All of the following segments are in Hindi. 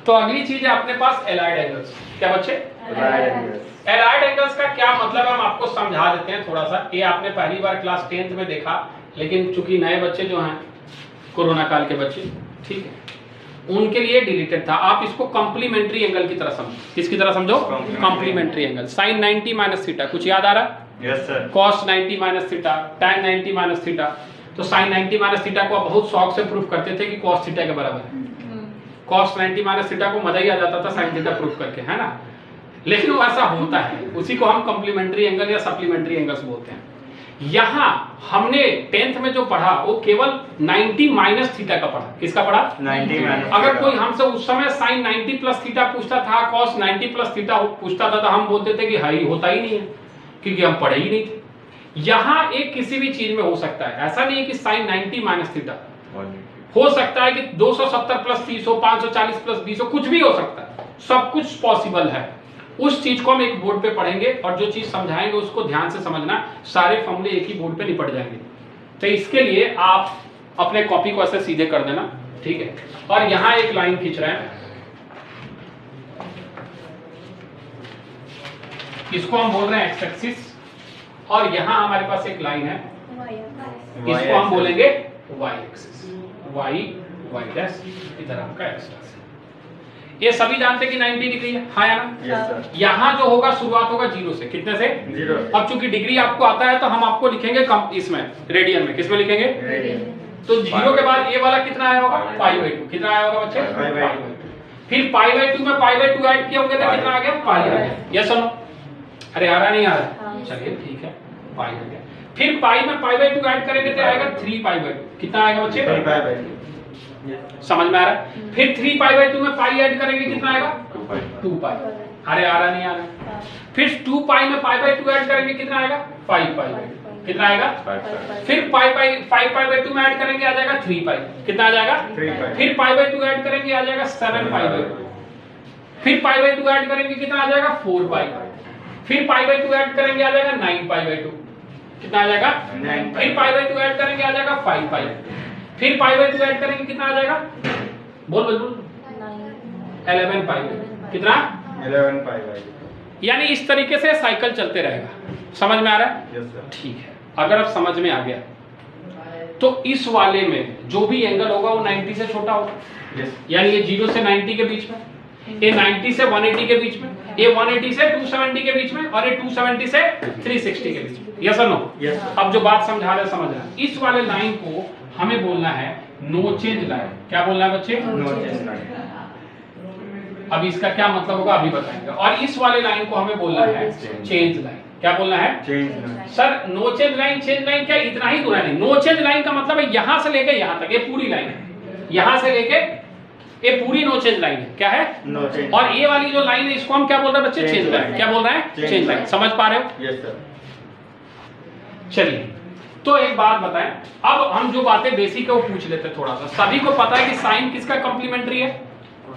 तो अगली चीज है अपने पास एलाइड एंगल्स। क्या बच्चे? एलाइड एंगल्स का क्या मतलब हम आपको समझा देते हैं थोड़ा सा। ये आपने पहली बार क्लास 10th में देखा, लेकिन चूंकि नए बच्चे जो हैं कोरोना काल के बच्चे, ठीक है, उनके लिए डिलीटेड था। आप इसको कॉम्प्लीमेंट्री एंगल की तरह समझो। किसकी तरह समझो? Complementary angle. Sine 90 minus theta, कुछ याद आ रहा है? Yes sir. Cos 90 minus theta, tan 90 minus theta. तो साइन 90 माइनस थीटा को आप बहुत शौक से प्रूफ करते थे कि कॉस थीटा के बराबर है। कॉस 90 माइनस थीटा को मजा ही आ जाता था साइन थीटा प्रूफ करके, है ना? लेकिन वो ऐसा होता है, उसी को हम कॉम्प्लीमेंट्री एंगल या सप्लीमेंट्री एंगल्स बोलते हैं। यहाँ हमने 10th में जो पढ़ा वो केवल 90 माइनस थीटा का पढ़ा। किसका पढ़ा? 90 माइनस। अगर कोई हमसे उस समय साइन 90 प्लस थीटा पूछता था, कॉस 90 प्लस थीटा पूछता था, तो हम बोलते थे कि हाई होता ही नहीं है, क्योंकि हम पढ़े ही नहीं थे। यहाँ एक किसी भी चीज में हो सकता है, ऐसा नहीं है कि साइन 90 माइनस थीटा हो सकता है कि 270 प्लस 30 हो, 540 प्लस 20 हो, कुछ भी हो सकता है, सब कुछ पॉसिबल है। उस चीज को हम एक बोर्ड पे पढ़ेंगे और जो चीज समझाएंगे उसको ध्यान से समझना, सारे फॉर्मूले एक ही बोर्ड पे निपट जाएंगे। तो इसके लिए आप अपने कॉपी को ऐसे सीधे कर देना, ठीक है, और यहां एक लाइन खींच रहे हैं, इसको हम बोल रहे हैं एक्स एक्सिस, और यहां हमारे पास एक लाइन है, इसको हम बोलेंगे Y axis. Y Y dash, इधर आपका एक्स डैश। ये सभी जानते कि 90 डिग्री है, हाँ या ना? Yes sir. यहाँ जो होगा शुरुआत होगा 0 से। कितने से? 0। अब चूंकि डिग्री आपको आता है तो हम आपको लिखेंगे कम इसमें, रेडियन में। किसमें लिखेंगे? तो 0 के बाद ये वाला कितना आया होगा? π/2। कितना आया होगा बच्चे? π/2। फिर π/2 में π/2 ऐड किया होगा तो कितना आ गया? पाई आ गया। यस और नो? अरे आ रहा नहीं आ रहा? चलिए ठीक है, पाई आ गया। फिर पाई में π/2 ऐड करेंगे तो आएगा 3π/2। कितना आएगा बच्चे? 3π/2। समझ में आ रहा है? फिर 3π/2 में पाई ऐड करेंगे कितना आएगा? 2π। अरे आ रहा नहीं आ रहा? फिर 2π में π/2 ऐड करेंगे कितना आएगा? 5π/2। कितना आएगा? 5π। फिर 5π/2 में ऐड करेंगे आ जाएगा 3π। कितना आ जाएगा? 3π। फिर π/2 ऐड करेंगे आ जाएगा 7π/2। फिर π/2 ऐड करेंगे कितना आ जाएगा? 4π। फिर π/2 ऐड करेंगे आ जाएगा 9π/2। कितना आ जाएगा? 9π। फिर π/2 ऐड करेंगे आ जाएगा 5π। फिर π/2 ऐड करेंगे कितना आ जाएगा? बोल बोल बोल। 11π। कितना? 11π/2। यानी इस तरीके से साइकिल चलते रहेगा। समझ में आ रहा है? Yes sir. ठीक है, अगर अब समझ में आ गया तो इस वाले में जो भी एंगल होगा वो 90 से छोटा होगा। यस। यानी ये 0 से 90 के बीच में, ये 90 से 180 के बीच में, ये 180 से 270 के बीच में, और ये 270 से 360 के बीच में। यस और नो? यस। अब जो बात समझा रहे समझ रहे हैं, इस वाले लाइन को हमें बोलना है नो चेंज लाइन। क्या बोलना है बच्चे? No change line. अब इसका क्या मतलब होगा अभी बताएंगे। और इस वाले लाइन को हमें बोलना है चेंज लाइन। क्या बोलना है? Change line. Sir no change line, change line क्या इतना ही दूर है? नहीं, नो चेंज लाइन का मतलब है यहां से लेके यहां तक, ये पूरी लाइन है, यहां से लेके ये पूरी नो चेंज लाइन है। क्या है? No change. और ये वाली जो लाइन है इसको हम क्या बोल रहे हैं बच्चे? Change line. क्या बोल रहे हैं? Change line. समझ पा रहे हो? Yes sir. चलिए, तो एक बात बताएं, अब हम जो बातें बेसिक है वो पूछ लेते हैं थोड़ा सा। सभी को पता है कि साइन किसका कॉम्प्लीमेंट्री है?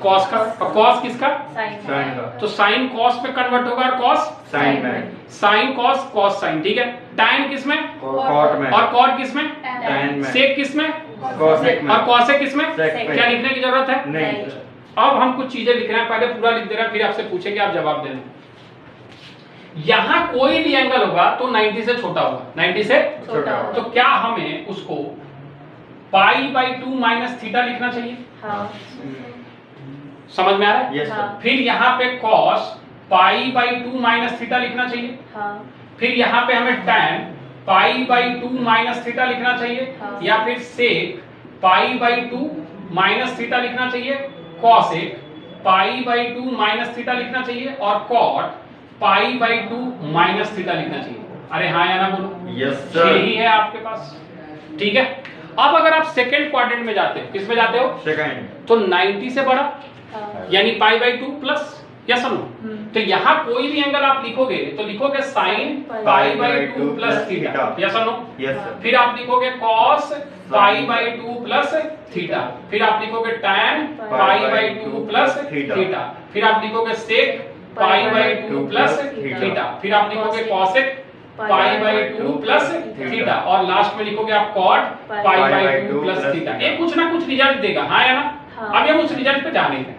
कॉस का। और कॉस किसका? साइन का। तो साइन कॉस में कन्वर्ट होगा और कॉस साइन में। साइन कॉस कॉस साइन, ठीक है। टैन किसमें? कॉट में। और कॉट किसमें? टैन में। सेक किसमें? कोसेक में। और कॉसेक किसमें? सेक में। क्या लिखने की जरूरत है? नहीं। अब हम कुछ चीजें लिख रहे हैं, पहले पूरा लिख दे रहे हैं, फिर आपसे पूछेंगे, आप जवाब देना। यहां कोई भी एंगल होगा तो 90 से छोटा होगा। 90 से छोटा होगा। तो क्या हमें उसको π/2 माइनस थीटा लिखना चाहिए? हाँ। समझ में आ रहा है? Yes sir. फिर यहाँ पे cos π/2 माइनस थीटा लिखना चाहिए। हाँ। फिर यहाँ पे हमें tan π/2 माइनस थीटा लिखना चाहिए, हाँ। या फिर sec π/2 माइनस थीटा लिखना चाहिए, cosec π/2 माइनस थीटा लिखना चाहिए, और cot π/2 माइनस थीटा लिखना चाहिए। अरे हाँ या ना बोलो? Yes sir. यही है आपके पास, ठीक है। अब अगर आप सेकंड क्वाड्रेंट में जाते हो, किस में जाते हो? सेकंड। तो 90 से बड़ा, हाँ। यानी π/2 प्लस, या समझो। तो यहाँ कोई भी एंगल आप लिखोगे तो लिखोगे साइन π/2 प्लस थीटा, या समझो। Yes sir. फिर आप लिखोगे cos π/2 प्लस थीटा, फिर आप लिखोगे tan π/2 प्लस थीटा, फिर आप लिखोगे sec π/2 प्लस थीटा, फिर आप लिखोगे cosec π/2 प्लस थीटा, और लास्ट में लिखोगे आप cot π/2 प्लस थीटा। ये कुछ ना कुछ रिजल्ट देगा, हाँ या ना? हाँ। अब हम उस रिजल्ट पे जाने हैं।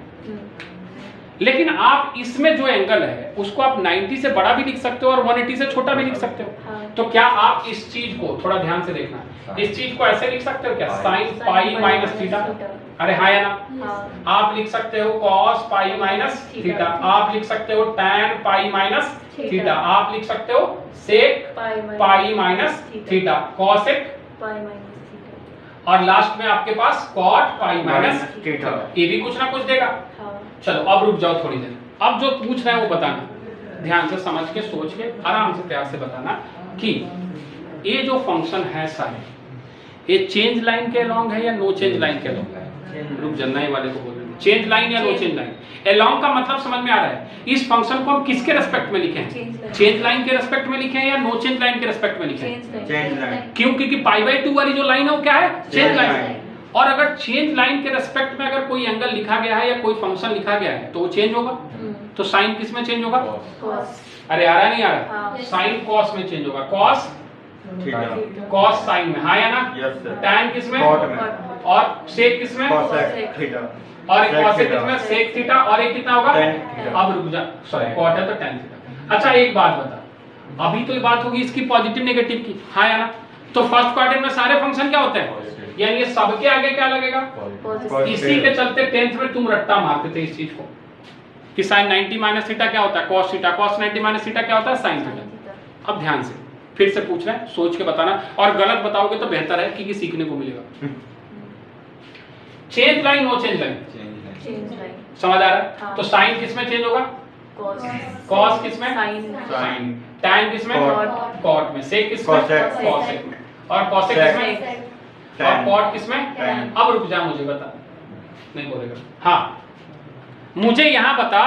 लेकिन आप इसमें जो एंगल है उसको आप 90 से बड़ा भी लिख सकते हो और 180 से छोटा भी लिख सकते हो। हाँ। तो क्या आप इस चीज को थोड़ा ध्यान से देखना, इस चीज को ऐसे लिख सकते हो क्या, साइन पाई माइनस थीटा। अरे हाँ या ना, हाँ। आप लिख सकते हो कॉस पाई माइनस थीटा, आप लिख सकते हो टैन पाई माइनस थीटा, आप लिख सकते हो sec pi minus theta, cosec pi minus theta, और लास्ट में आपके पास कॉट पाई माइनस थीटा। ये भी कुछ ना कुछ देगा। हाँ। चलो अब रुक जाओ थोड़ी देर, अब जो पूछ रहे हैं वो बताना, ध्यान से समझ के सोच के आराम से प्यार से बताना कि ये जो फंक्शन है सारे, ये चेंज लाइन के अलोंग है या नो चेंज लाइन के अलोंग है। रुक जन्ना वाले को बोल रहे हैं चेंज लाइन या नो चेंज लाइन। अलोंग का मतलब समझ में आ रहा है, इस फंक्शन को हम किसके रेस्पेक्ट में लिखे हैं, चेंज लाइन के रेस्पेक्ट में लिखे हैं या नो चेंज लाइन के रेस्पेक्ट में लिखे हैं। Change line. क्यों, क्योंकि पाई बाई 2 वाली जो लाइन है वो क्या है, चेंज लाइन। और अगर चेंज लाइन के रेस्पेक्ट में अगर कोई एंगल लिखा गया है या कोई फंक्शन लिखा गया है तो वो चेंज होगा। तो साइन किस में चेंज होगा, कॉस। अरे आ रहा नहीं आ रहा, हाँ। साइन कॉस में चेंज होगा, कॉस थीटा। कॉस साइन में, हाँ या ना। Yes sir. टैन किस में, कॉट में। और सेक किस में, कॉसेक थीटा। और सेक कॉसेक थीटा। किस में, सेक थीटा, और एक कितना होगा, टैन थीटा। अब रुक जा, सॉरी कॉट है तो टैन थीटा। अच्छा एक बात बता, अभी तो ये बात होगी इसकी पॉजिटिव नेगेटिव की, हाँ या ना। तो फर्स्ट क्वाड्रेंट में सारे फंक्शन क्या होते हैं, यानी ये सबके आगे क्या लगेगा, इसी के चलते 10th में तुम रट्टा मारते थे इस चीज को कि साइन 90 माइनस थीटा क्या होता है, cos theta, cos 90 minus theta क्या होता है, साइन थीटा। अब ध्यान से फिर से पूछ रहे हैं, सोच के बताना, और गलत बताओगे तो बेहतर है क्योंकि सीखने को मिलेगा। Change line no change line, change line. समझ आ रहा है। हाँ। तो साइन किस में चेंज होगा, कॉस। कॉस किस में, साइन। साइन। टैन किस में, कॉट। कॉट में, सेक किस में, कॉसेक। कॉसेक में, और कॉसेक किस में, सेक। और कॉट किस में। टैन। अब रुक जा, मुझे बता, नहीं बोलेगा, हाँ मुझे यहाँ बता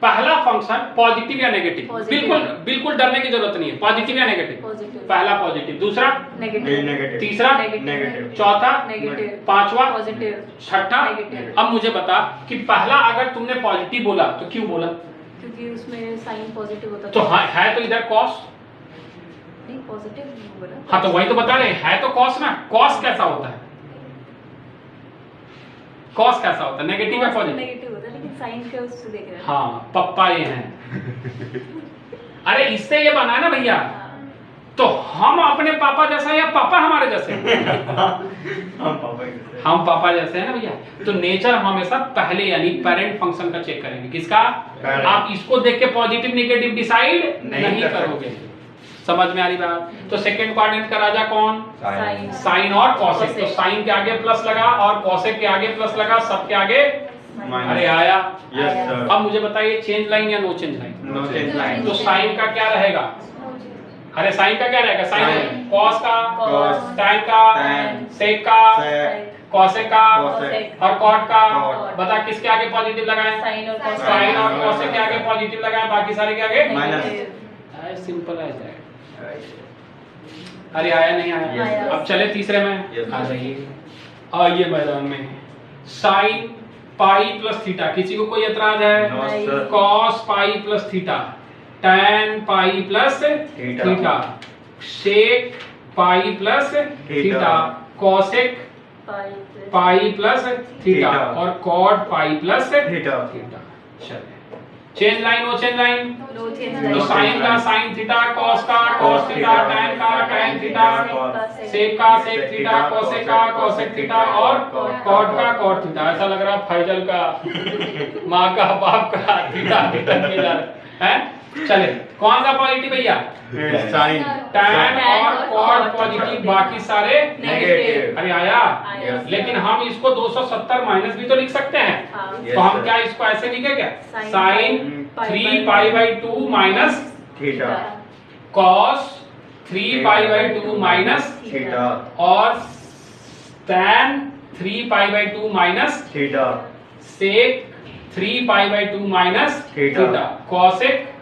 पहला फंक्शन पॉजिटिव या नेगेटिव। Positive। बिल्कुल बिल्कुल डरने की जरूरत नहीं है, पॉजिटिव या नेगेटिव। पॉजिटिव। पहला पॉजिटिव, दूसरा नेगेटिव। नेगेटिव। तीसरा नेगेटिव। चौथा नेगेटिव। पांचवा पॉजिटिव। छठा। नेगेटिव। अब मुझे बता कि पहला अगर तुमने पॉजिटिव बोला तो क्यों बोला, क्योंकि उसमें साइन पॉजिटिव होता तो है तो इधर कॉस, नहीं पॉजिटिव बोला। हाँ तो वही तो बता रहे हैं तो कॉस ना। कॉस कैसा होता है, कॉस कैसा होता है, नेगेटिव या पॉजिटिव। नेगेटिव होता है लेकिन साइन के उससे देख रहे हैं। हाँ पप्पा ये हैं। अरे इससे ये बना है ना भैया, हाँ। तो हम अपने पापा जैसा या पापा हमारे जैसे हम पापा जैसे हैं ना भैया। तो नेचर हमेशा पहले यानी पेरेंट फंक्शन का चेक करेंगे, किसका, Parent। आप इसको देख के पॉजिटिव नेगेटिव डिसाइड नहीं नहीं कर सकते। करोगे। समझ में आ रही बात। तो सेकंड क्वाड्रेंट का राजा कौन, साइन। साइन और कॉसेक। तो Cosec। साइन के आगे प्लस लगा और कॉसेक के आगे प्लस लगा, सब के आगे माइनस। अरे आया। Yes sir. अब मुझे बताइए चेंज लाइन या no change line. No change line. तो साइन का क्या रहेगा, अरे साइन का क्या रहेगा, साइन Sin। कॉस का, Cos। टैन का, Tan। सेक का, सेक। कॉसेक का, Cosec। और कॉट का। Cot। बता किसके आगे पॉजिटिव लगाएं, साइन और कॉस। साइन और कॉसेक के आगे पॉजिटिव लगाएं, बाकी सारे के आगे माइनस। सिंपल है जाए। अरे आया नहीं आया। आया। अब चले तीसरे में, Yes। आ जाइए आइए मैदान में। साइन पाई प्लस थीटा, किसी को कोई एतराज है, no sir. Cos pi plus theta, tan pi plus theta. Theta, sec pi plus theta, cosec pi plus theta, theta. और cot pi plus theta. Theta. चलिए change line no change line. No change तो लाइन। साइन का साइन थीटा, कॉस का कॉस थीटा, टैन का टैन थीटा, सेक का सेक थीटा, कॉसेक का कॉसेक थीटा, और कॉट का कॉट थीटा। ऐसा लग रहा है फैजल का माँ का बाप का थीटा थीटा किया जा रहा है। चले कौन सा पॉजिटिव भैया, साइन। टैन और कॉट पॉजिटिव, बाकी सारे नेगेटिव। अरे आया। आया। लेकिन हम इसको 270 माइनस भी तो लिख सकते हैं। हाँ। तो हम क्या इसको ऐसे लिखे क्या, Sin sine pi 3 pi by 2 minus theta. Cos 3 pi by 2 minus, theta. और tan 3 pi by 2 minus, theta. Sec 3 pi by 2 minus theta. Theta, cosec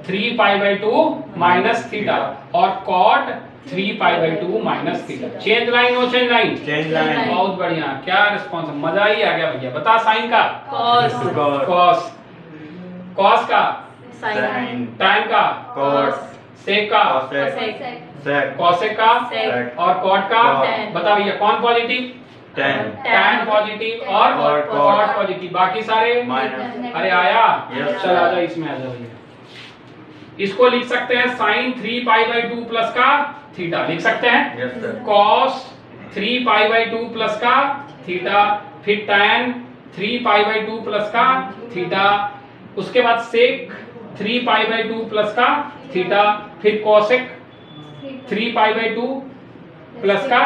3 pi by 2 minus theta, और cot 3 pi by 2 minus theta. Change line no change line. Change line. बहुत बढ़िया, क्या रिस्पॉन्स, मजा ही आ गया भैया। बता साइन का कॉस। कॉस, कॉस का साइन। टैन का कॉस। सेक का कॉसेक। सेक। कॉसेक का सेक। और कॉट का। Cot। बता भैया कौन पॉजिटिव, tan पॉजिटिव और और cot पॉजिटिव, बाकी सारे माइनस। अरे आया, Yes, चल sir. आजा इसमें आजा भैया। इसको लिख सकते हैं sin 3 पाई बाई 2 प्लस का थीटा, लिख सकते हैं yes sir, cos 3 pi by 2 plus का थीटा, फिर tan 3 पाई बाई 2 प्लस का थीटा, उसके बाद sec 3 पाई बाई 2 प्लस का थीटा, फिर cosec 3 पाई बाई 2 प्लस का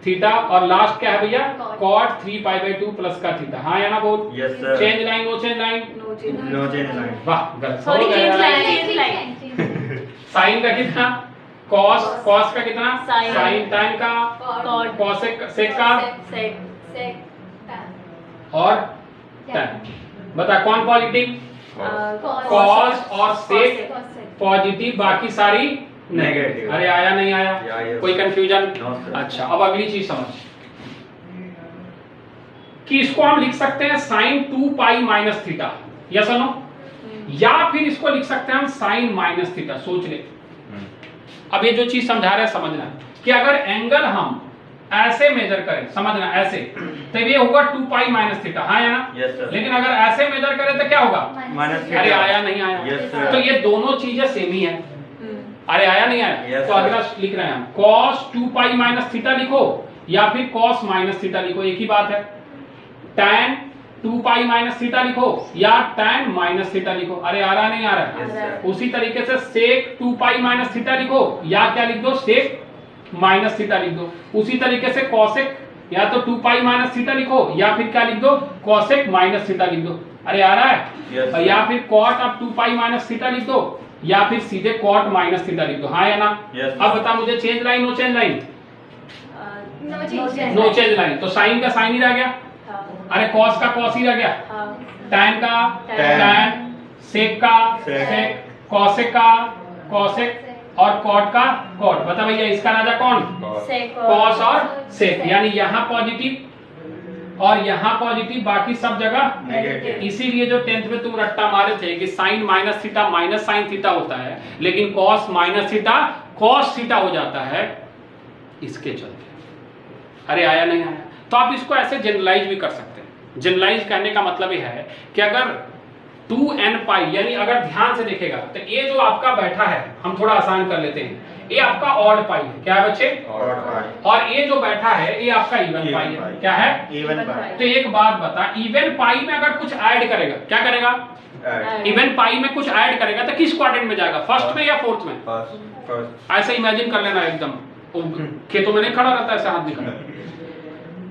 थीटा, और लास्ट क्या है भैया cot 3 पाई बाई 2 प्लस का थीटा। हाँ या ना बोल? Yes sir, change line, no change line? No change. No change line, वाह गलत Sorry, हो change गया। line, change line। साइन का कितना, cos का कितना, Sin। sin tan का, Cot, cosec sec का sec, और tan। बता कौन पॉजिटिव? cos और sec पॉजिटिव, बाकी सारी Negative। अरे आया नहीं आया? या, yes। कोई कंफ्यूजन? No, sir। अच्छा, अब अगली चीज समझ कि इसको हम लिख सकते हैं sin 2 पाई माइनस थीटा, यस और नो? या फिर इसको लिख सकते हैं हम sin माइनस थीटा। सोच ले, अब ये जो चीज समझा रहे हैं समझना कि अगर एंगल हम ऐसे मेजर करें, समझना ऐसे, तो ये होगा 2 पाई माइनस थीटा, हाँ या ना? यस सर, लेकिन अगर ऐसे मेजर करें तो क्या होगा? माइनस अरे आया नहीं आया? यस तो सर, ये दोनों चीजें सेम ही है। अरे आया नहीं आया? Yes, तो sir। अगला लिख रहे हैं हम cos 2 पाई माइनस थीटा लिखो या फिर cos माइनस थीटा लिखो, एक ही बात है। tan 2 पाई माइनस थीटा लिखो या tan माइनस थीटा लिखो। अरे आ रहा नहीं आ रहा? यस सर, उसी तरीके से sec 2 पाई माइनस थीटा लिखो या क्या लिख दो, sec माइनस थीटा लिख दो। उसी तरीके से cosec या तो 2 पाई माइनस थीटा लिखो या फिर क्या लिख दो, cosec माइनस थीटा लिख दो। अरे आ रहा है? Yes, और या फिर cot आप 2 पाई माइनस थीटा लिख दो या फिर सीधे cot माइनस थीटा लिख दो। हाँ या ना? Yes, अब बता मुझे change line, no change line? No change. No change line, तो साइन का साइन ही रह गया, अरे cos का cos ही रह गया, tan का Tan, tan, sec का Sec, sec, cosec का cosec और cot का cot। बता भैया इसका राजा कौन? cos और sec, यानी यहाँ पॉजिटिव और यहाँ पॉजिटिव, बाकी सब जगह नेगेटिव। इसीलिए जो 10th में तुम रट्टा मारे थे कि sine minus theta minus sine theta होता है, लेकिन cos minus theta cos theta हो जाता है, इसके चलते। अरे आया नहीं आया? तो आप इसको ऐसे जनरलाइज भी कर सकते हैं। जनरलाइज करने का मतलब यह है कि अगर 2n पाई, यानी अगर ध्यान से देखेगा तो ये जो आपका बैठा है, हम थोड़ा आसान कर लेते हैं, ये आपका ऑड पाई है, क्या है बच्चे? और ये जो बैठा है ये आपका इवन पाई है, क्या है? इवन पाई, तो एक बात बता, इवन पाई में अगर कुछ ऐड करेगा, क्या करेगा? इवन पाई में कुछ ऐड करेगा तो किस क्वाड्रेंट में जाएगा, फर्स्ट में या फोर्थ में? फर्स्ट, ऐसे इमेजिन कर लेना एकदम, खेतों में नहीं खड़ा रहता ऐसे हाथ दिखा।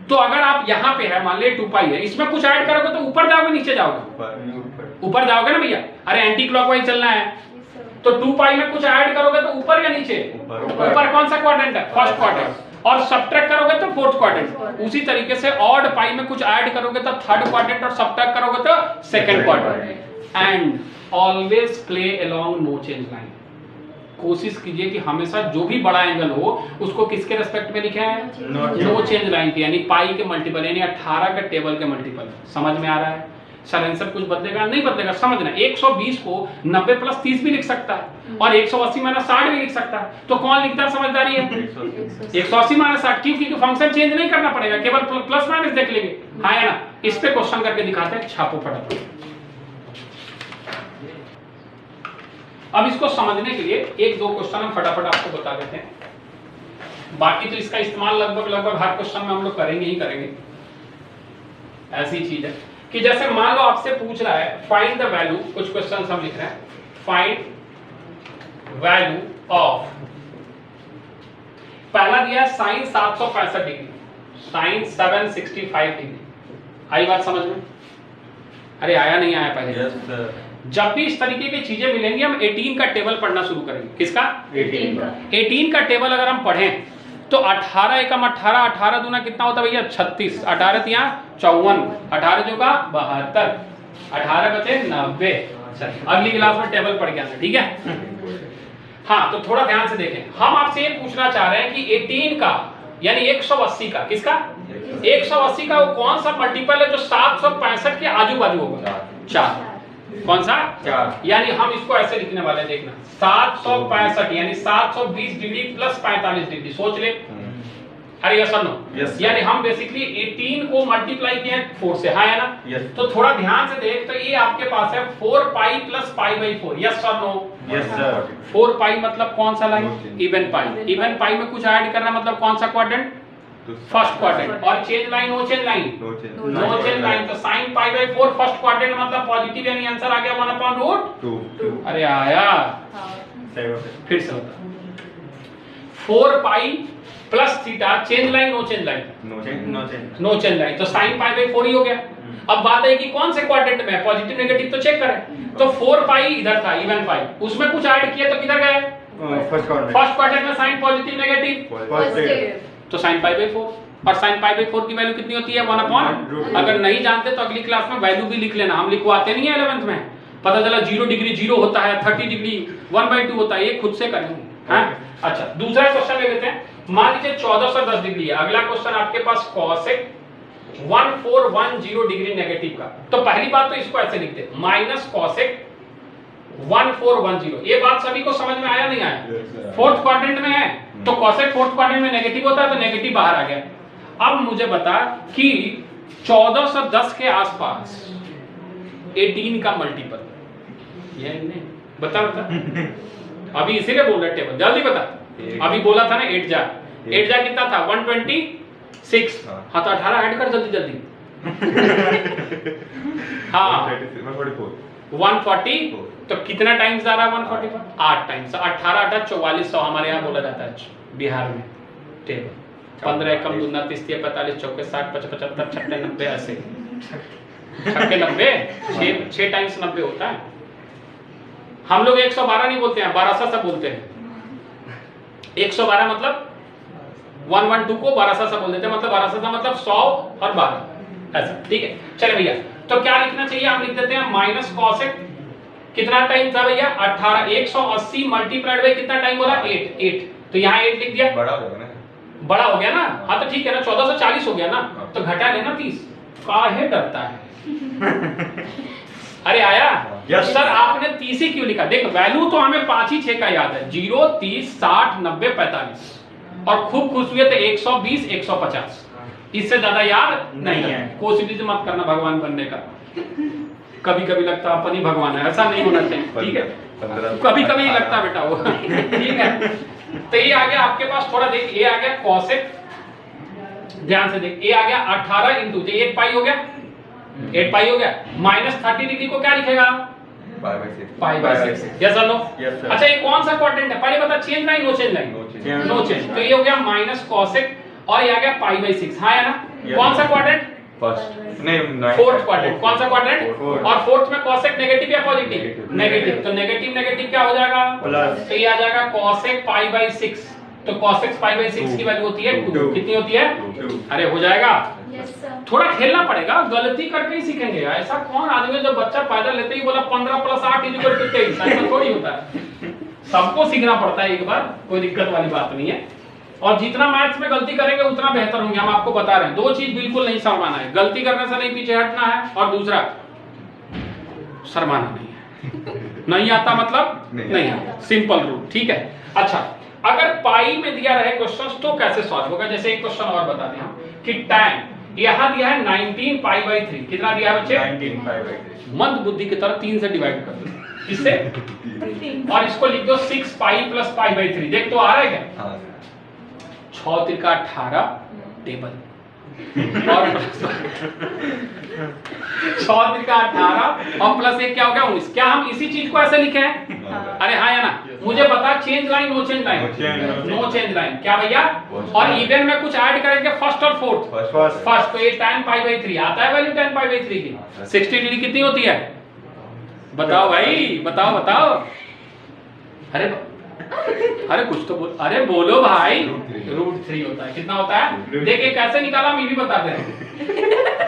तो अगर आप यहाँ पे है, मान ले 2 पाई है, इसमें कुछ ऐड करोगे तो ऊपर जाओगे नीचे जाओगे? ऊपर जाओगे ना भैया। अरे एंटी क्लॉकवाइज चलना है तो 2 पाई में कुछ ऐड करोगे तो ऊपर या नीचे? ऊपर कौन सा क्वाड्रेंट है? First quadrant. और सब्ट्रैक्ट करोगे तो फोर्थ क्वाड्रेंट। उसी तरीके से ऑड पाई में कुछ ऐड करोगे तो थर्ड क्वाड्रेंट और सब्ट्रैक्ट करोगे तो second quadrant. And always play along no change line. कोशिश कीजिए कि हमेशा जो भी बड़ा एंगल हो उसको किसके रेस्पेक्ट में लिखे हैं? नो चेंज लाइन के, यानी पाई के मल्टीपल, यानी 18 के टेबल के मल्टीपल। समझ में आ रहा है? सर आंसर कुछ बदलेगा? नहीं बदलेगा। समझना 120 को 90 प्लस 30 भी लिख सकता है और 180 माइनस 60 भी लिख सकता है। तो कौन लिखता है? समझदारी है 180 माइनस 60, क्योंकि फंक्शन चेंज नहीं करना पड़ेगा, केवल प्लस माइनस देख लेंगे। हाँ या ना? इस पे क्वेश्चन करके दिखाते हैं, छापो फटाफट। अब इसको समझने के लिए एक दो क्वेश्चन हम फटाफट आपको बता देते हैं। बाकी तो इसका इस्तेमाल लगभग हर क्वेश्चन में हम लोग करेंगे ही करेंगे। ऐसी चीज है कि जैसे मान लो आपसे पूछ रहा है फाइंड द वैल्यू, कुछ क्वेश्चन हम लिख रहे हैं, फाइंड वैल्यू ऑफ, पहला दिया है साइन 765 डिग्री, साइन 765 डिग्री। आई बात समझ में? अरे आया नहीं आया पहले? Yes sir. जब भी इस तरीके की चीजें मिलेंगी हम 18 का टेबल पढ़ना शुरू करेंगे। किसका? 18 का टेबल अगर हम पढ़ें तो 18 एकम 18, 18 दूना कितना होता है भैया? 36, 18 तिया 54, 18 जो का 72, 18 बचे 90। अगली क्लास में टेबल पढ़ के आना, ठीक है? हाँ, तो थोड़ा ध्यान से देखें। हम आपसे ये पूछना चाह रहे हैं कि 18 का यानी 180 का, किसका? 180 का वो कौन सा मल्टीपल है जो 765 के आजू बाजू होगा? 4। कौन सा? 4। यानी हम इसको ऐसे लिखने वाले हैं, देखना 765 यानी 720 डिग्री प्लस 45 डिग्री। सोच ले अरे यस और नो? Yes. यानी हम बेसिकली 18 को मल्टीप्लाई किए 4 से, हाँ है ना? Yes. तो थोड़ा ध्यान से देख, तो ये आपके पास है 4 pi plus pi by 4, yes और नो? Yes, sir. 4 पाई मतलब कौन सा line? No change. Even pi. Even pi में कुछ ऐड करना मतलब कौन सा क्वाड्रेंट? First quadrant. और change line, no change line? No change. No change line. तो sin pi by 4 first quadrant मतलब पॉजिटिव, यानी आंसर आ गया 1/√। 2. अरे आया, फिर से होता 4 pi plus theta, change line, no change line? No change. No change. No change line. तो sin पाई बाई 4 ही हो गया। अब बात है कि कौन से क्वाड्रेंट में है, पॉजिटिव नेगेटिव तो चेक करें। तो 4 पाई इधर था, इवन पाई, उसमें कुछ ऐड किया तो किधर गए? First quadrant. फर्स्ट क्वाड्रेंट में sin पॉजिटिव नेगेटिव, Positive. तो sin पाई बाई 4। और sin पाई बाई 4 की वैल्यू कितनी होती है? 1/। अगर नहीं जानते तो अगली क्लास में वैल्यू भी लिख लेना, हम लिखवाते नहीं है 11th में। पता चला 0 डिग्री 0 होता है, 30 डिग्री 1/2 होता है, ये खुद से करेंगे। हाँ? अच्छा, दूसरा क्वेश्चन ले लेते हैं। मान लीजिए 1410 डिग्री है। अगला क्वेश्चन आपके पास cosec 1410 डिग्री नेगेटिव का। तो पहली बात तो इसको ऐसे लिखते हैं, माइनस cosec 1410। ये बात सभी को समझ में आया नहीं आया? फोर्थ क्वाड्रेंट में है, तो cosec फोर्थ क्वाड्रेंट में नेगेटिव होता है, तो नेगेटिव बाहर आ गया। अब मुझे बता कि 1410 के आसपास 18 का मल्टीपल, ये नहीं बता बता। अभी इसीलिए बोल रहे टेबल, जल्दी बता। अभी बोला था ना 8 जा कितना था? 126। हाँ तो 18 ऐड कर जल्दी जल्दी। हाँ 140। तो कितना टाइम्स आ रहा है 140? 8 टाइम्स। 18 8 4400 हमारे यहाँ बोला जाता है बिहार में टेबल। 15 कम दूना 30 45 चौके 60 55 75 छक्के 90 ऐसे। छक्के 90 6 टाइम्स 90 होता है। हम लोग 112 नहीं बोलते हैं, 1200 से बोलते हैं। 112 मतलब 112 को 1200 से बोल देते हैं, मतलब 1200 का मतलब 100 और 12 ऐसा, ठीक है। चलो भैया, तो क्या लिखना चाहिए? हम लिख देते हैं माइनस cosec कितना टाइम था भैया? 18। 180 मल्टीप्लाइड बाय कितना टाइम बोला? 8। तो यहाँ 8 लिख दिया, बड़ा हो गया ना? बड़ा हो गया ना? हाँ तो ठीक है ना, 1440 हो गया ना, तो घटा लेना 30। काहे डरता है? अरे आया? Yes. सर आपने 30 ही क्यों लिखा? देख वैल्यू तो हमें 5 ही 6 का याद है, 0 30 60 90 45, और खूब खुश हुए तो 120 150। इससे ज्यादा याद नहीं है। कोशिश मत करना भगवान बनने का। कभी कभी लगता अपन ही भगवान है, ऐसा नहीं होना चाहिए, ठीक है? कभी कभी ही लगता बेटा वो, ठीक है। तो ये आ गया आपके पास, थोड़ा देख, ये आ गया cosec, ध्यान से देख, ये आ गया 18 इंटू 8 पाई हो गया, 8 पाई हो गया। माइनस 30 डिग्री को क्या लिखेगा? Pi by 6। यस और नो? अच्छा ये कौन सा क्वाड्रेंट है? पहले बता, change line, no change line? No change. तो ये हो गया माइनस cosec, और ये आ गया पाई बाय 6। हाँ है ना? कौन सा क्वाड्रेंट? Fourth quadrant. कौन सा क्वाड्रेंट? और फोर्थ में cosec नेगेटिव या पॉजिटिव? नेगेटिव। तो नेगेटिव नेगेटिव क्या हो जाएगा? प्लस। तो ये आ जाएगा cosec पाई बाय 6। तो cosec पाई बाय 6 की वैल्यू होती है 2। कितनी होती है? 2। अरे हो जाएगा। Yes sir. थोड़ा खेलना पड़ेगा, गलती करके ही सीखेंगे। ऐसा कौन आदमी है जो बच्चा पैदा लेते ही बोला 15 + 8 = 23? ऐसा थोड़ी होता है। सबको सीखना पड़ता है एक बार, कोई दिक्कत वाली बात नहीं है। और जितना मैथ्स में गलती करेंगे उतना बेहतर होंगे, हम आपको बता रहे हैं। 2 चीज बिल्कुल नहीं शर्माना है, गलती करने से नहीं पीछे हटना है, और दूसरा शर्माना नहीं है। नहीं आता मतलब नहीं आता, सिंपल रूल, ठीक है। अच्छा, अगर पाई में दिया रहे क्वेश्चन तो कैसे सॉल्व होगा? जैसे एक क्वेश्चन और बता दें हम कि tan यहाँ दिया है 19 पाई बाई 3। कितना दिया है बच्चे? 19 पाई बाई 3। मंद बुद्धि की तरह 3 से डिवाइड कर दो, किससे? और इसको लिख दो 6 पाई प्लस पाई बाई 3। देख तो आ रहा है क्या? हाँ 6 त्रिका 18 टेबल, और 6 त्रिका 18 और प्लस 1 क्या हो गया 19। क्या हम इसी चीज को ऐसे लिखे हैं? अरे हाँ या ना? मुझे बता, change line, no change line? No change line. क्या भैया? और इवन में कुछ ऐड करेंगे फर्स्ट और फोर्थ? फर्स्ट। तो ये tan पाई बाई 3 आता है वैल्यू tan पाई बाई 3 की। 60 डिग्री कितनी होती है? बताओ भाई, बताओ बताओ। अरे कुछ तो बोल, अरे बोलो भाई। √3 होता है। कितना होता है? देख ये कैसे निकाला, हम ये भी बताते हैं।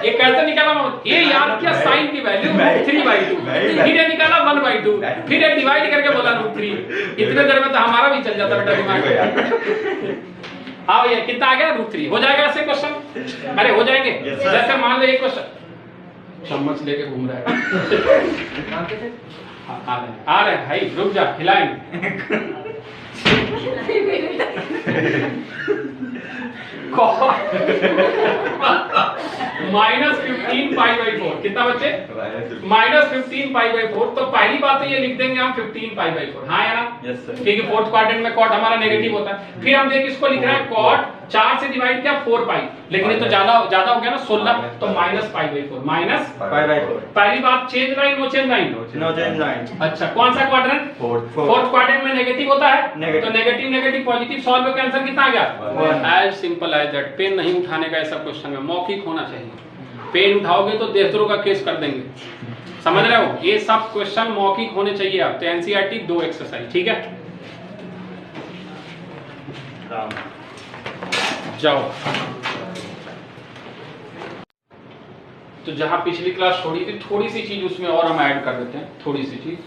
ये कैसे निकाला? ये याद किया साइन की वैल्यू √3/2, फिर ये निकाला 1/2, फिर ये डिवाइड करके बोला √3। इतने देर में तो हमारा भी चल जाता बेटा दिमाग। हाँ भैया, कितना आ गया? √3। हो जाएगा ऐसे क्वेश्चन? अरे हो जाएंगे। जैसे मान लो एक क्वेश्चन चम्मच लेके घूम रहा है, आ रहे भाई, रुक जा, खिलाएंगे। -15 π/4 कितना बच्चे? -15 π/4। तो पहली बात तो ये लिख देंगे हम 15 π/4। हाँ या ना? Yes sir. क्योंकि फोर्थ क्वाड्रेंट में कॉट हमारा नेगेटिव होता है। फिर हम देख इसको लिख रहे हैं कॉट 4 से डिवाइड किया 4 पाई, लेकिन ये तो ज्यादा हो गया ना 16, तो -π/4 माइनस। π/4। पहली बात change line no change line. No change line. अच्छा कौन सा क्वाड्रेंट? फोर्थ क्वाड्रेंट में नेगेटिव होता है, Negative। तो नेगेटिव नेगेटिव पॉजिटिव सॉल्व करके आंसर कितना आ गया? 1। As simple as that. Pen नहीं उठाने का ऐसा क्वेश्चन में मौखिक होना चाहिए। पेन उठाओगे तो देशद्रोह का केस कर देंगे, समझ रहे हो? ये सब क्वेश्चन मौखिक होने चाहिए। आप तो एनसीईआरटी 2 एक्सरसाइज, ठीक है? जाओ। तो जहां पिछली क्लास छोड़ी थी थोड़ी सी चीज उसमें और हम ऐड कर देते हैं। थोड़ी सी चीज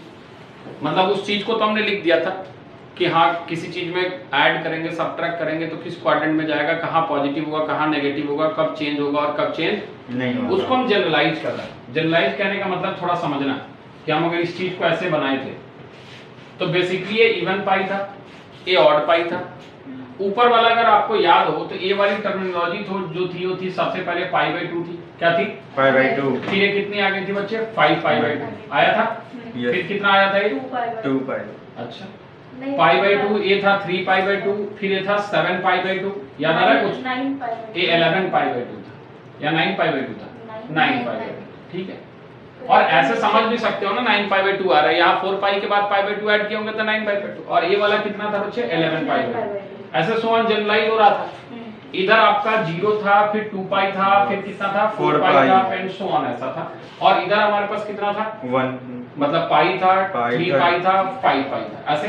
मतलब उस चीज को तो हमने लिख दिया था कि हाँ किसी चीज में ऐड करेंगे सब्ट्रैक्ट करेंगे तो किस क्वाड्रेंट में जाएगा, कहाँ पॉजिटिव होगा कहाँ नेगेटिव होगा, कब चेंज होगा और कब चेंज नहीं होगा। उसको हम जनरलाइज कर रहे हैं। जनरलाइज कहने का मतलब थोड़ा समझना कि हम अगर इस चीज को ऐसे बनाए थे तो बेसिकली ये इवन पाई था, ये ऑड पाई था। ऊपर वाला अगर आपको याद हो तो ये वाली टर्मिनोलॉजी जो थी वो थी सबसे पहले π/2 थी। क्या थी? π/2। फिर ये कितनी आ गई थी बच्चे? 5π/2 आया था। Yes। फिर कितना आया था ये? 2π। अच्छा π/2 ये था 3π/2, फिर ये था 7π/2, याद आ रहा है कुछ? 9π/2 ये 11π/2 था या 9π/2 था? 9π/2, ठीक है। और ऐसे समझ भी सकते हो ना 9π/2 आ रहा है, यहाँ 4π के बाद π/2 ऐड किए होंगे तो 9π/2। और ये वाला कितना था बच्चे? 11π/2। ऐसे सोन जनरलाइज हो रहा था। इधर आपका 0 था, फिर 2π था, फिर कितना था? 4π था, एंड सो ऑन ऐसा था। और इधर हमारे पास कितना था? 1। मतलब पाई था, पाई 3π था, 5π था, ऐसे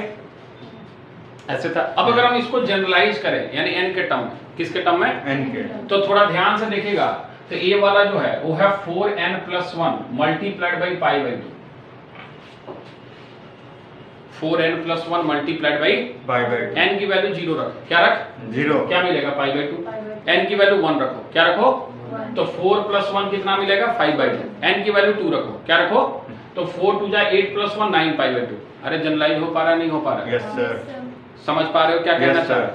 ऐसे था। अब अगर हम इसको जनरलाइज करें यानी n के टर्म में, किसके टर्म में? n के। तो थोड़ा ध्यान से देखिएगा तो ये वाला जो है वो है 4n+1 multiplied by π/2। 4n+1 multiplied by π/2। n की वैल्यू 0 रखो। क्या रख? 0। क्या मिलेगा? π/2। n की वैल्यू 1 रखो। क्या रखो? तो 4+1 कितना मिलेगा? 5/2। n की वैल्यू 2 रखो। क्या रखो? तो 4 2 जा 8+1 9π/2। अरे जनरलाइज हो पा रहा नहीं हो पा रहा? Yes sir. समझ पा रहे हो क्या कहना Yes, चाह रहे?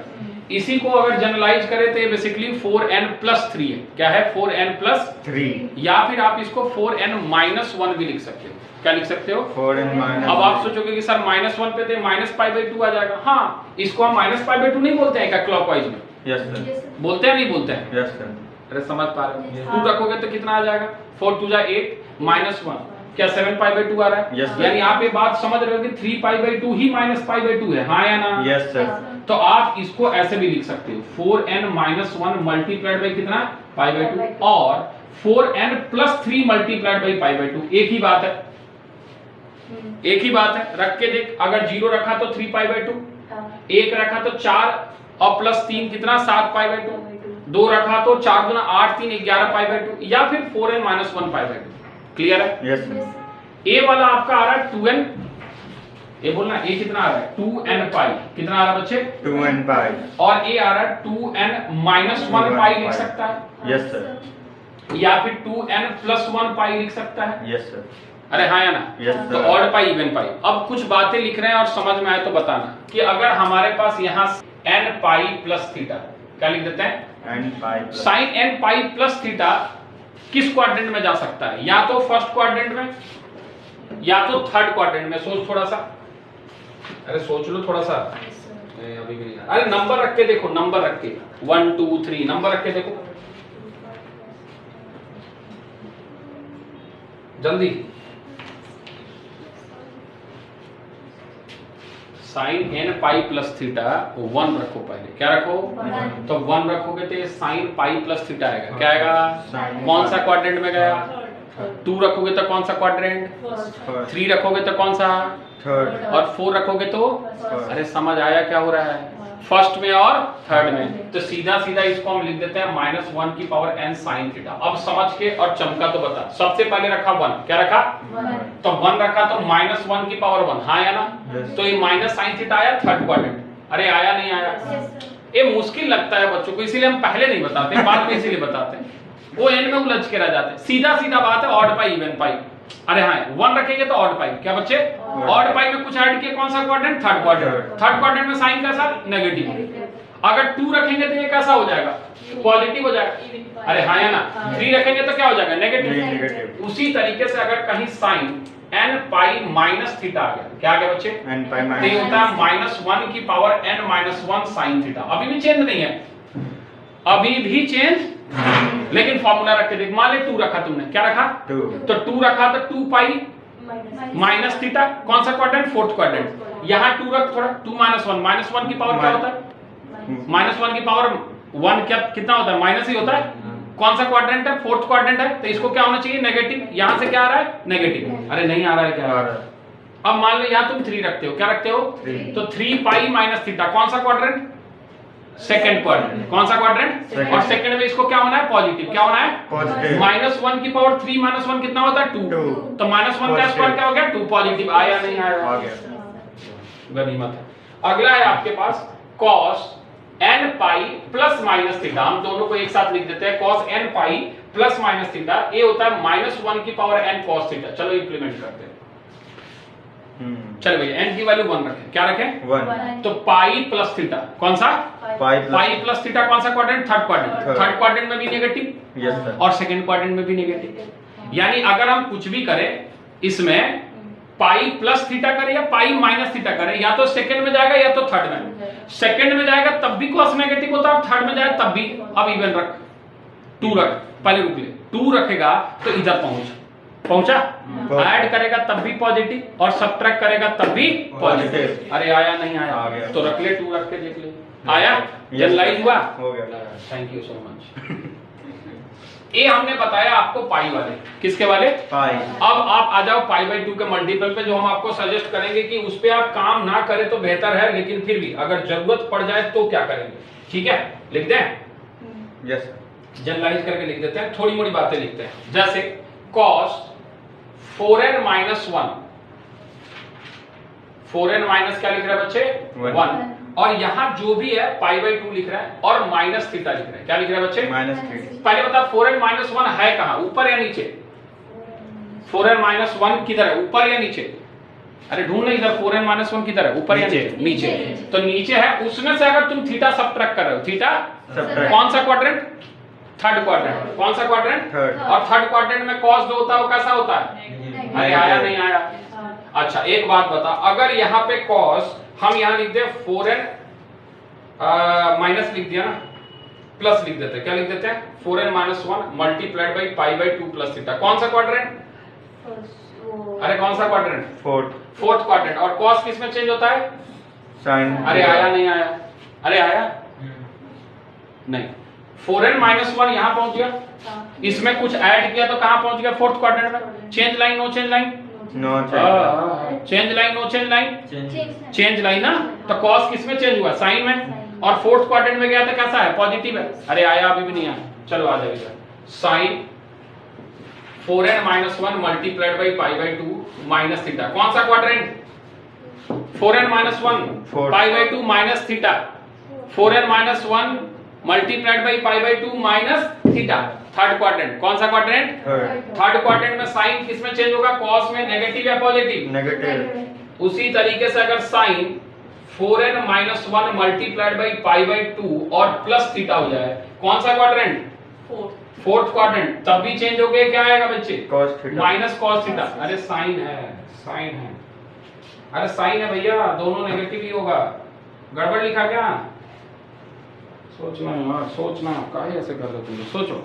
इसी को अगर जनरलाइज करें तो ये बेसिकली 4n+3 है। क्या है? 4n+3। या फिर आप इसको 4n-1 भी लिख सकते हो। क्या लिख सकते हो? 4n-। अब आप सोचोगे कि सर -1 पे तो -π/2 आ जाएगा। हाँ, इसको हम -π/2 नहीं बोलते हैं क्या क्लॉकवाइज में? Yes sir. बोलते हैं नहीं बोलते हैं? Yes sir. अरे समझ पा रहे हो? Yes, 2 रखोगे तो कितना आ जाएगा? 4 2 जा 8 -1 क्या 7π/2 आ रहा है? Yes, sir। यानी आप ये बात समझ रहे हो कि 3π/2 ही -π/2 है। हाँ या ना? Yes sir. तो आप इसको ऐसे भी लिख सकते हो 4n-1 मल्टीप्लाइड बाई कितना? π/2 और 4n+3 मल्टीप्लाइड बाई π/2। एक ही बात है, एक ही बात है। रख के देख, अगर 0 रखा तो 3π/2, 1 रखा तो 4 और +3 कितना? 7π/2, 2 रखा तो 4 गुना 8 3 11π/2 या फिर 4n-1 π/2। क्लियर है? Yes sir. ए वाला आपका आ रहा है 2n, ये बोलना ए कितना आ रहा है? 2n π। कितना आ रहा है बच्चे? 2n π। और ए आ रहा है 2n-1 π लिख सकता है यस सर। या फिर 2n+1 π लिख सकता है। Yes sir. अरे हाँ या ना? Yes, तो sir। ऑड पाई इवन पाई। अब कुछ बातें लिख रहे हैं और समझ में आए तो बताना कि अगर हमारे पास यहाँ n π + θ, क्या लिख देते हैं? n π + sin n π + θ किस क्वाड्रेंट में जा सकता है? या तो फर्स्ट क्वाड्रेंट में या तो थर्ड क्वाड्रेंट में। सोच थोड़ा सा, अरे सोच लो थोड़ा सा। अभी भी नहीं। अरे नंबर रख के देखो, नंबर रख के 1 2 3 नंबर रख के देखो जल्दी। sin n π + θ 1 रखो पहले। क्या रखो? 1। तो 1 रखोगे तो ये sin π + θ आएगा। क्या आएगा? Sin कौन सा क्वाड्रेंट में गया? थर्ड। 2 रखोगे तो कौन सा क्वाड्रेंट? फर्स्ट। 3 रखोगे तो कौन सा? थर्ड। और 4 रखोगे तो? फर्स्ट। अरे समझ आया क्या हो रहा है? फर्स्ट में और थर्ड में। तो सीधा सीधा इसको हम लिख देते हैं -1 की पावर n sin θ। अब समझ के और चमका तो बता। सबसे पहले रखा 1। क्या रखा? 1। तो 1 रखा तो -1 की पावर 1। हाँ या ना? Yes। तो ये -sin θ आया थर्ड क्वाड्रेंट। अरे आया नहीं आया? ये मुश्किल लगता है बच्चों को, इसीलिए हम पहले नहीं बताते, बाद में इसीलिए बताते हैं। वो एंड में उलझ के रह जाते हैं। सीधा सीधा बात है, ऑड पाई इवन पाई। अरे हाँ 1 रखेंगे तो ऑड पाई। क्या बच्चे? ऑड पाई में कुछ ऐड किए, कौन सा quadrant? Third quadrant. Third quadrant में साइन कैसा? नेगेटिव। अगर 2 रखेंगे तो ये कैसा हो जाएगा, पॉजिटिव हो जाएगा। अरे हाँ या ना, 3 रखेंगे तो क्या हो जाएगा, नेगेटिव। नेगेटिव। उसी तरीके से अगर कहीं sine n pi minus theta आ गया, क्या आ गया बच्चे, n पाई तो ये होता है -1 की पावर n -1 साइन थीटा। अभी भी चेंज नहीं है, अभी भी चेंज, लेकिन फॉर्मूला रख के देख। मान ले 2 रखा तुमने, क्या रखा, 2 तो 2 रखा तो 2 पाई माइनस थीटा, कौन सा क्वाड्रेंट, फोर्थ क्वाड्रेंट। यहाँ 2 रख थोड़ा, 2 -1, -1 की पावर क्या होता है, -1 की पावर 1 क्या कितना होता है, माइनस ही होता है। कौन सा क्वाड्रेंट है, फोर्थ क्वाड्रेंट है, तो इसको क्या होना चाहिए, नेगेटिव। यहां से क्या आ रहा है, नेगेटिव। अरे नहीं आ रहा है, क्या आ रहा है। अब मान लो यहां तुम 3 रखते हो, क्या रखते हो, 3। तो 3 पाई माइनस थीटा, कौन सा क्वाड्रेंट, सेकंड क्वाड्रेंट। कौन सा क्वाड्रेंट, Second। और सेकंड में इसको क्या होना है, पॉजिटिव। क्या होना है, पॉजिटिव। -1 की पावर 3 -1 कितना होता है, 2। तो -1 का स्क्वायर क्या हो गया, 2। पॉजिटिव आया नहीं आया, आ गया। गनीमत है। अगला है आपके पास cos n pi plus minus theta. हम दोनों को एक साथ लिख देते हैं, cos n pi plus minus theta, ये होता है -1 की पावर n cos थीटा। चलो इंप्लीमेंट करते हैं। चलो भैया n की वैल्यू 1 रखें, क्या रखें, 1 तो पाई प्लस थीटा, कौन सा, पाई प्लस थीटा, कौन सा quadrant, third quadrant. Third। Third quadrant में भी नेगेटिव, यस सर। और सेकंड क्वाड्रेंट में भी नेगेटिव। यानी अगर हम कुछ भी करें इसमें, पाई प्लस थीटा करें या पाई माइनस थीटा करें, या तो सेकंड में जाएगा या तो थर्ड में। सेकंड में जाएगा तब भी cos नेगेटिव होता है, और थर्ड में जाए तब भी। अब इवन रख, 2 रख, पहले रुक ले, 2 रखेगा तो इधर पहुंचा, ऐड करेगा तब भी पॉजिटिव, और सब्ट्रैक्ट करेगा तब भी पॉजिटिव। अरे आया नहीं आया, आ गया। तो रख ले, 2 रख के देख ले, आया, जनरलाइज हुआ, हो गया। Thank you so much. ये हमने बताया आपको पाई वाले, किसके वाले, पाई। अब आप आ जाओ π/2 के मल्टीपल पे, जो हम आपको सजेस्ट करेंगे कि उस पे आप काम ना करें तो बेहतर है, लेकिन फिर भी अगर जरूरत पड़ जाए तो क्या करेंगे, ठीक है, लिख दें, यस सर। जनरलाइज करके लिख देते हैं, थोड़ी मोड़ी बातें लिखते हैं। जैसे cos 4n - 1, 4n माइनस क्या लिख रहा है बच्चे, 1, और यहां जो भी है π/2 लिख रहा है, और माइनस थीटा लिख रहा है, क्या लिख रहा है बच्चे, -3। पहले बता 4n - 1 है कहां, ऊपर या नीचे, 4n - 1 किधर है, ऊपर या नीचे, अरे ढूंढ नहीं, इधर 4n - 1 किधर है, ऊपर या नीचे, नीचे। तो नीचे है, उसमें से अगर तुम थीटा सब्ट्रैक्ट कर रहे हो, थीटा कौन सा क्वाड्रेंट, थर्ड क्वाड्रेंट। कौन सा क्वाड्रेंट, थर्ड। और थर्ड क्वाड्रेंट में cos जो होता है वो कैसा होता है, अरे आया नहीं आया। अच्छा एक बात बता, अगर यहाँ पे cos हम यहाँ लिख दे 4n माइनस लिख दिया ना, प्लस लिख देते हैं, क्या लिख देते हैं, 4n - 1 multiplied by π/2 plus theta. कौन सा क्वाड्रेंट, अरे कौन सा क्वाड्रेंट, फोर्थ क्वाड्रेंट। और cos किस में चेंज होता है, साइन। अरे आया नहीं आया, अरे आया नहीं। 4n - 1 यहां पहुंच गया, इसमें कुछ ऐड किया तो कहां पहुंच गया, फोर्थ क्वाड्रेंट में। Change line, no change line, no change line, no change line, change line ना, तो cos किस में चेंज हुआ, साइन में, और फोर्थ क्वाड्रेंट में गया तो कैसा है, पॉजिटिव है। अरे आया, अभी भी नहीं आया, चलो आ जाएगा। Sine 4n - 1 multiplied by π/2 minus theta, कौन सा quadrant, 4n - 1 π/2 minus theta, 4n - 1 multiplied by π/2 minus theta, third quadrant. कौन सा क्वाड्रेंट, थर्ड क्वाड्रेंट में साइन किस में चेंज होगा, cos में, नेगेटिव या पॉजिटिव, नेगेटिव। उसी तरीके से अगर साइन 4n - 1 मल्टीप्लाइड बाई π/2 और प्लस थीटा हो जाए, कौन सा क्वाड्रेंट, फोर्थ क्वाड्रेंट, तब भी चेंज हो गया, क्या आएगा बच्चे, cos theta. Minus cos theta. अरे साइन है, साइन है, अरे साइन है भैया, दोनों नेगेटिव ही होगा, गड़बड़ लिखा क्या, सोचना यार, सोचना, काहे ऐसे कर रहे हो तुम, सोचो।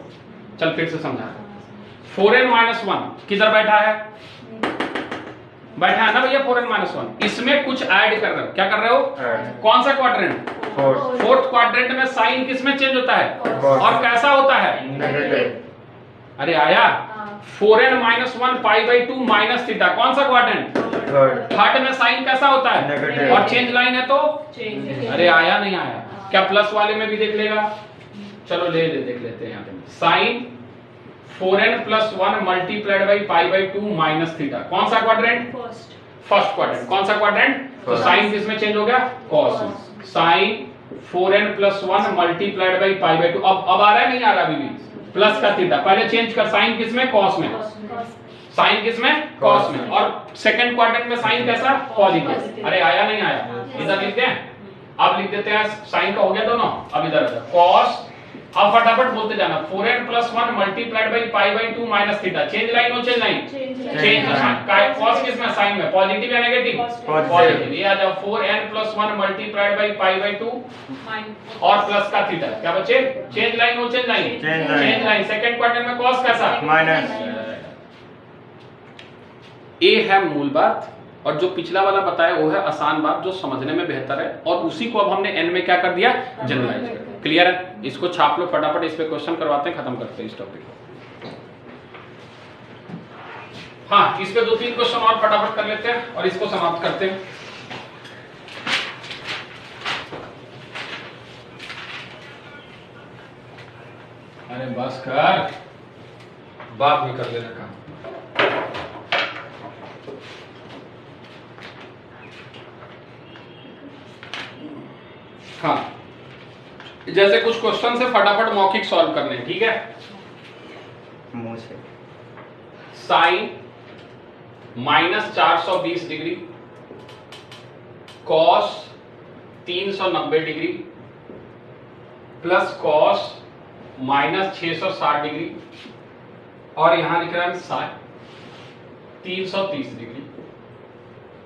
चल फिर से समझा, 4n - 1 किधर बैठा है, बैठा है ना भैया 4n - 1, इसमें कुछ ऐड कर रहे हो, क्या कर रहे हो, कौन सा क्वाड्रेंट, फोर्थ क्वाड्रेंट में साइन किस में चेंज होता है, और कैसा होता है, नेगेटिव। अरे आया, 4n - 1 π/2 माइनस थीटा, कौन सा क्वाड्रेंट, थर्ड में साइन कैसा होता है, नेगेटिव। और चेंज लाइन है तो, अरे आया नहीं आया, क्या प्लस वाले में भी देख लेगा, चलो ले ले देख लेते हैं यहाँ पे, sine 4n + 1 multiplied by π/2 minus theta, कौन सा क्वाड्रेंट, फर्स्ट क्वाड्रेंट। कौन सा क्वाड्रेंट, तो साइन किस में चेंज हो गया, cos में, साइन 4n + 1 मल्टीप्लाइड बाई π/2, अब आ रहा है नहीं आ रहा, अभी भी प्लस का थीटा, पहले चेंज कर, साइन किस में, cos में, साइन किस में, cos में, और सेकंड क्वाड्रेंट में साइन कैसा, पॉजिटिव। अरे आया नहीं आया, इधर लिखते हैं, अब लिख देते हैं साइन का हो गया दोनों, अब इधर कॉस, अब फटाफट बोलते जाना 4n + 1 multiplied by pi by 2 minus theta, change line हो change line, change sine, cos किस में साइन में, पॉजिटिव या नेगेटिव, पॉजिटिव, ये आ जाओ 4n + 1 multiplied by pi by 2 और प्लस का थीटा, क्या बचे, चेंज लाइन हो change line, change line, second quadrant में कॉस कैसा, माइनस। ए है मूल बात और जो पिछला वाला बताया वो है आसान बात जो समझने में बेहतर है, और उसी को अब हमने एन में क्या कर दिया, जनरलाइज कर दिया। क्लियर है, इसको छाप लो फटाफट, इस पे क्वेश्चन करवाते हैं, खत्म करते हैं इस टॉपिक को। हाँ, इस पे 2-3 क्वेश्चन और फटाफट कर लेते हैं और इसको समाप्त करते हैं। अरे बस कर, बाद में कर लेना काम। हाँ, जैसे कुछ क्वेश्चन से फटाफट मौखिक सॉल्व करने, ठीक है। मुंह से sine -420 degree, cos 390 degree plus cos -660 degree, और यहां लिख रहा है साइन 330 डिग्री।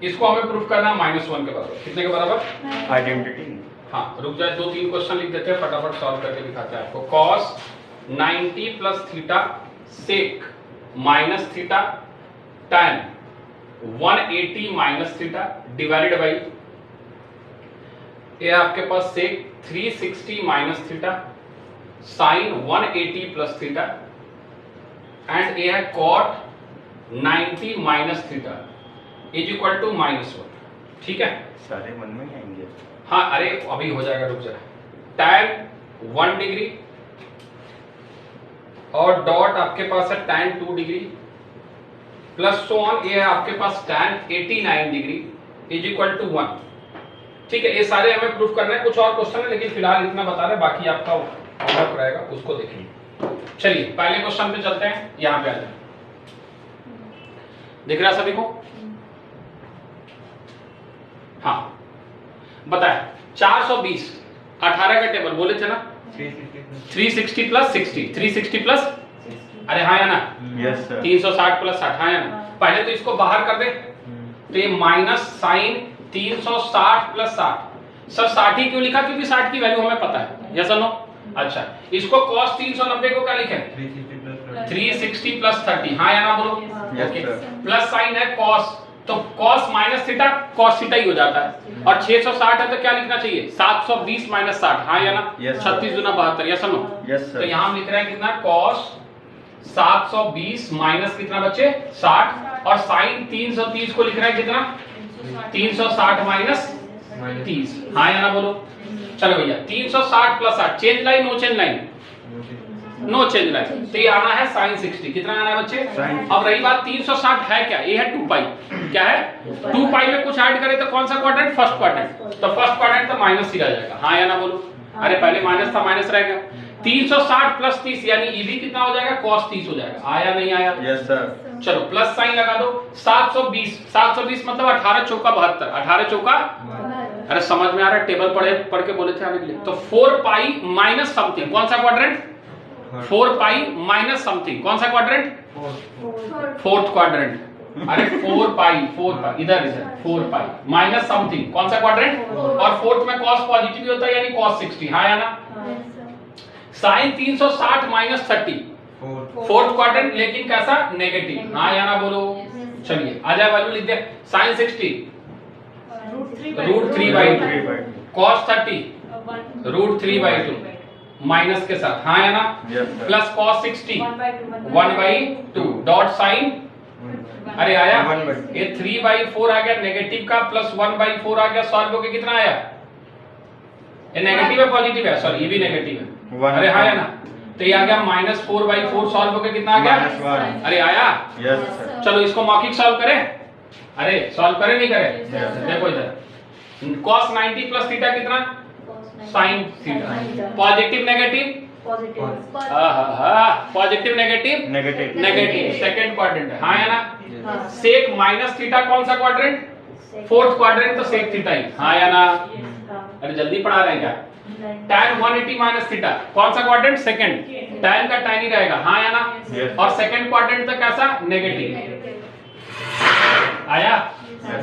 इसको हमें प्रूफ करना है -1 के बराबर, कितने के बराबर, आइडेंटिटी। हाँ, रुक जाए, 2-3 क्वेश्चन लिख देते हैं, फटाफट सॉल्व करके दिखाते हैं आपको। cos 90 + theta sec minus theta tan 180 minus theta divided by, ये आपके पास sec 360 minus theta sin 180 + theta, and ये है cot 90 minus theta is equal to -1, ठीक है। सारे मन में आएंगे। हाँ, अरे अभी हो जाएगा, रुक जा। tan 1 डिग्री और डॉट आपके पास है tan 2 degree plus so on, ये है आपके पास tan 89 degree is equal to 1, ठीक है। ये सारे हमें प्रूफ करना है, कुछ और क्वेश्चन है लेकिन फिलहाल इतना बता रहे, बाकी आपका होमवर्क रहेगा, उसको देखेंगे। चलिए पहले क्वेश्चन पे चलते हैं, यहां पे आ जाए, दिख रहा है सभी को, हाँ बताए 420 18 का टेबल बोले थे ना, 360 + 60, 360 प्लस, अरे हाँ या ना, यस सर, 360 + 60, हाँ या ना। पहले तो इसको बाहर कर दे, तो ये माइनस साइन 360 + 60, सर 60 ही क्यों लिखा, क्योंकि 60 की वैल्यू हमें पता है, यस और नो। अच्छा, इसको cos 390 को क्या लिखे, 360 + 30, हाँ या ना बोलो, yes okay. Sir, plus sine है cos, तो cos minus theta cos theta ही हो जाता है, और 660 है तो क्या लिखना चाहिए, 720 - 60, हाँ या ना, Yes, 36 × 72, यस और नो। यस तो सर, यहाँ हम लिख रहे हैं कितना, cos 720 माइनस कितना बच्चे 60, और साइन 330 को लिख रहे हैं कितना, 360 माइनस 30, हाँ या ना बोलो। चलो भैया 360 + 60, change line no change line, no change line, तो ये आना है sin 60, कितना आना है बच्चे। अब रही बात 360 है क्या, ये है 2 पाई, क्या है 2 पाई में कुछ ऐड करें तो कौन सा क्वाड्रेंट, फर्स्ट क्वाड्रेंट, तो फर्स्ट क्वाड्रेंट तो माइनस ही रह जाएगा, हाँ या ना बोलो। अरे पहले माइनस था, माइनस रहेगा, 360 + 30 यानी ये भी कितना हो जाएगा, cos 30 हो जाएगा, आया नहीं आया, यस सर, चलो प्लस साइन लगा दो, 720 मतलब 18 चौका 72, 18 चौका, अरे समझ में आ रहा है, टेबल पढ़ के बोले थे आने के लिए। तो 4 पाई माइनस समथिंग, कौन सा क्वाड्रेंट, 4 पाई माइनस समथिंग, कौन सा क्वाड्रेंट, फोर्थ क्वाड्रेंट, अरे 4 पाई इधर 4 पाई माइनस समथिंग, कौन सा क्वाड्रेंट, और फोर्थ में cos पॉजिटिव होता है यानी cos 60, हाँ या ना। साइन 360 माइनस 30, फोर्थ क्वाड्रेंट लेकिन कैसा, नेगेटिव, हाँ या ना बोलो। चलिए आ जाए, वैल्यू लिख दे, साइन 60 √3/2, cos 30 √3/2 माइनस के साथ, हाँ या ना, प्लस cos 60 1/2 डॉट साइन, अरे आया, ये 3/4 आ गया नेगेटिव का, प्लस 1/4 आ गया, सॉल्व होके कितना आया, ये नेगेटिव है पॉजिटिव है, सॉरी ये भी नेगेटिव है, अरे हाँ या ना, तो ये आ गया -4/4, सॉल्व होके कितना आ गया, अरे आया, यस सर, चलो इसको मौखिक सॉल्व करें, अरे सॉल्व करें नहीं करें, देखो इधर cos 90 + थीटा कितना, sin theta, positive negative, positive negative second quadrant है, हाँ या ना। सेक माइनस थीटा कौन सा क्वाड्रेंट, फोर्थ क्वाड्रेंट, तो सेक थीटा ही, हाँ या ना। अरे जल्दी पढ़ा रहे हैं क्या? tan 180 माइनस थीटा, कौन सा क्वाड्रेंट? सेकंड। tan का tan ही रहेगा, हाँ या ना? Yes. और सेकंड क्वाड्रेंट तक कैसा? नेगेटिव। आया?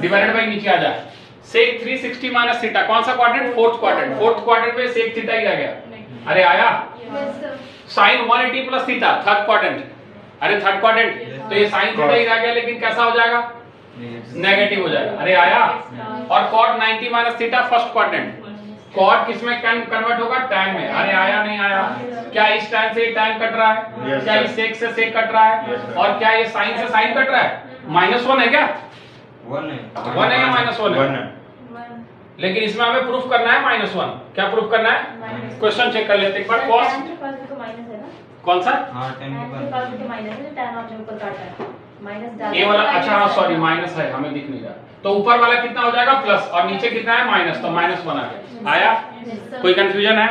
डिवाइडेड बाय नीचे आ जाए। sec 360 माइनस थीटा, कौन सा quadrant? Fourth quadrant. Fourth quadrant में sec थीटा ही रह गया। अरे आया? sin 180 plus theta, third quadrant. अरे थर्ड क्वाड्रेंट, तो ये sin थीटा ही रह गया, लेकिन कैसा हो जाएगा? नेगेटिव हो जाएगा। अरे आया? और cot 90 minus theta, first quadrant. cot किसमें कन्वर्ट होगा? tan में। अरे आया नहीं आया? क्या इस tan से tan कट रहा है? Yes, क्या sir. इस sec से sec कट रहा है? Yes, sir. और क्या ये sin से sin कट रहा है? -1 है क्या? 1 है। 1 है या -1 है? 1 है। लेकिन इसमें हमें प्रूफ करना है -1। क्या प्रूफ करना है? क्वेश्चन चेक कर लेते हैं एक बार। cos कौन सा? हाँ 10 के पास। ये वाला, अच्छा हाँ सॉरी माइनस है, हमें दिख नहीं रहा। तो ऊपर वाला कितना हो जाएगा? प्लस, और नीचे कितना है? माइनस, तो -1 आ गया। आया? कोई कंफ्यूजन है?